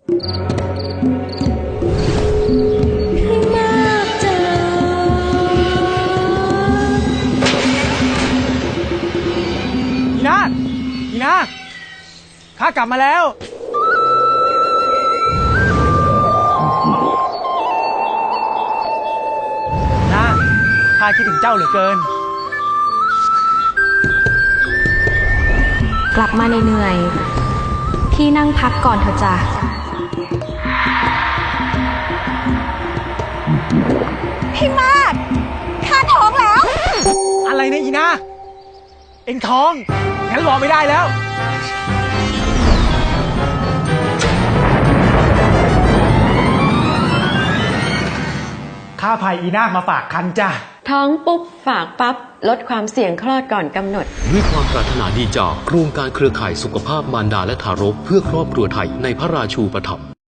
อีนาข้ากลับมาแล้วนาข้าคิดถึงเจ้าเหลือเกินกลับมาเหนื่อยๆพี่นั่งพักก่อนเถอะจ้ะพี่มากข้าท้องแล้วอะไรนะอีนาเอ็งท้องงั้นรอไม่ได้แล้วข้าพายอีนามาฝากคันจ้ะท้องปุ๊บฝากปั๊บลดความเสี่ยงคลอดก่อนกำหนดด้วยความปรารถนาดีจากโครงการเครือข่ายสุขภาพมารดาและทารกเพื่อครอบครัวไทยในพระราชูปถัมภ์